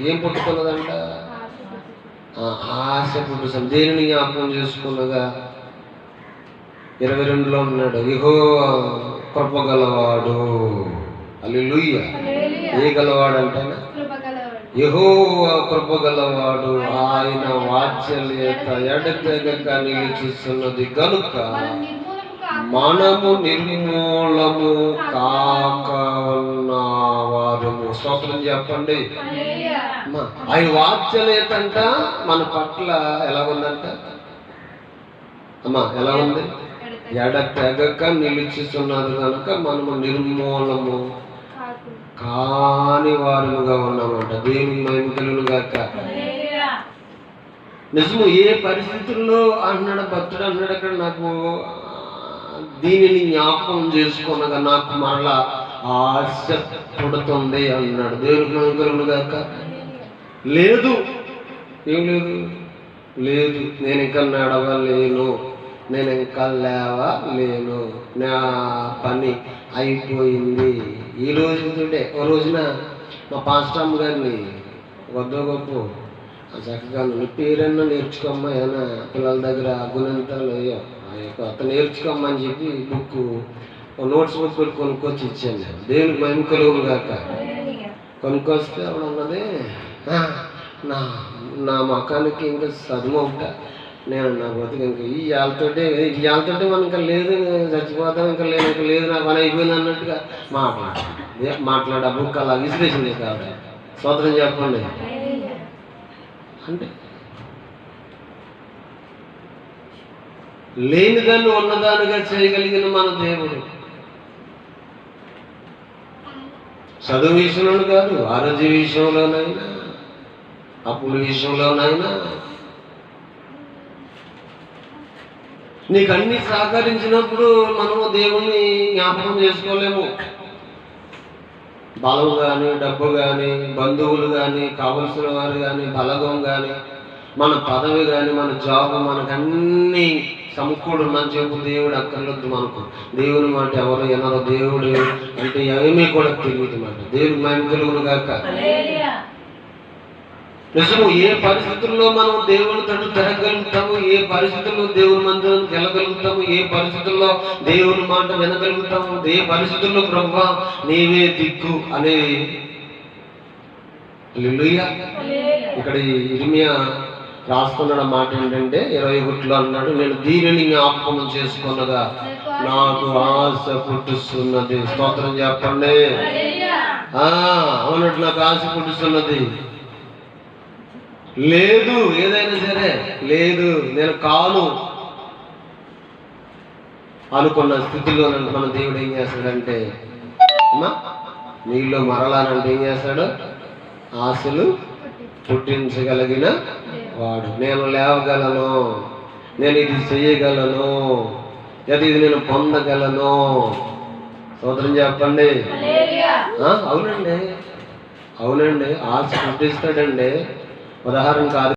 ఏం పుట్టుకున్నదంట? ఆశ పుట్టుసం. దేనిని జ్ఞాపకం చేసుకున్నగా 22లో ఉన్నాడు, యెహోవా కృపగలవాడు. హల్లెలూయా. ఏ గలవాడు అంటే యెహోవా కృపగలవాడు, ఆయన వాత్సల్యత ఎడతెగక నిలిచిస్తున్నది గనుక మనము నిర్మూలము కాక ఉన్నవారము. స్తోత్రం చెప్పండి. ఆయన వాత్సల్యత అంట మన పట్ల ఎలా ఉందంట అమ్మా? ఎలా ఉంది? ఎడతెగక నిలుచుతున్నది కనుక మనము నిర్మూలము కాని వారుగా ఉన్నామంట. దేవుని మహిమ కలుగును గాక. నిజము. ఏ పరిస్థితుల్లో అంటున్నాడు భక్తుడు, అంటున్నాడు అక్కడ, నాకు దీనిని జ్ఞాపకం చేసుకున్నగా నాకు మరలా ఆశ పుడుతుంది అన్నాడు. దేవునికి మహిమ కలుగును గాక. లేదు, ఏం లేదు, లేదు, నేను ఇంకా నడవలేను, నేను ఇంకా లేవలేను, నా పని అయిపోయింది. ఈ రోజుతోటే ఓ రోజున మా పాస్టమ్ గారిని గొప్ప గొప్ప చక్కగా నీ పేరన్నా నేర్చుకోమ్మా, ఏమైనా పిల్లల దగ్గర గుణంతాలు అతను నేర్చుకోమ్మని చెప్పి బుక్ నోట్స్ బుక్ పెట్టి కొనుక్కొచ్చి ఇచ్చాను నేను. దేవునికి మహిమ కలుగును గాక. కొనుక్కొస్తే ఆవిడ అన్నది, నా మకానికి ఇంకా చదువు ఉంటా, నేను నా బతుకు ఇంకా ఇవాళతోటే మనం ఇంకా లేదు, చచ్చిపోతాం, ఇంకా లేదు, నా పని అయిపోయింది అన్నట్టుగా మాట్లాడ బుక్ అలా విశ్లేషణ కాదు. స్తోత్రం చెప్పండి. అంటే లేనిదాన్ని ఉన్నదానిగా చేయగలిగిన మన దేవుడు. చదువు విషయంలో కాదు, ఆరోగ్య విషయంలోనైనా, అప్పుల విషయంలోనైనా నీకు అన్ని సహకరించినప్పుడు మనము దేవుణ్ణి జ్ఞాపకం చేసుకోలేము. బలం కానీ, డబ్బు కానీ, బంధువులు కానీ, కావలసిన వారు కానీ, బలగం కానీ, మన పదవి కానీ, మన జాబ్, మనకన్నీ సమకూడున్నని చెప్పు దేవుడు అక్కర్లొద్దు మనకు. దేవుని మాట ఎవరు ఎనరో, దేవుడు అంటే ఏమీ కూడా తెలియదు మాట. దేవుడికి మహిమ కలుగును గాక. నిజము. ఏ పరిస్థితుల్లో మనం దేవుని తట్టు తిరగలుగుతాము, ఏ పరిస్థితుల్లో దేవుని మందిరానికి వెళ్ళగలుగుతాము, ఏ పరిస్థితుల్లో దేవుని మాట వినగలుగుతాము, ఏ పరిస్థితుల్లో ప్రభువా నీవే దిక్కు అనేది. హల్లెలూయా. ఇక్కడ ఇర్మియా రాస్తున్న మాట ఏంటంటే 21లో అన్నాడు, నేను దీనిని జ్ఞాపకం చేసుకున్నగా నాకు ఆశ పుట్టుస్తున్నది. స్తోత్రం చెప్పండి. అవునట్టు నాకు ఆశ పుట్టుస్తున్నది. లేదు, ఏదైనా సరే లేదు, నేను కాను అనుకున్న స్థితిలో మన దేవుడు ఏం చేస్తాడంటే, అమ్మా నీలో మరలానంటే ఏం చేస్తాడు? ఆశలు పుట్టించగలిగిన వాడు. నేను లేవగలను, నేను ఇది చేయగలను, ఇది నేను పొందగలను. స్తోత్రం చెప్పండి. అవునండి, అవునండి, ఆశ పుట్టిస్తాడండి. ఉదాహరణ కాదు.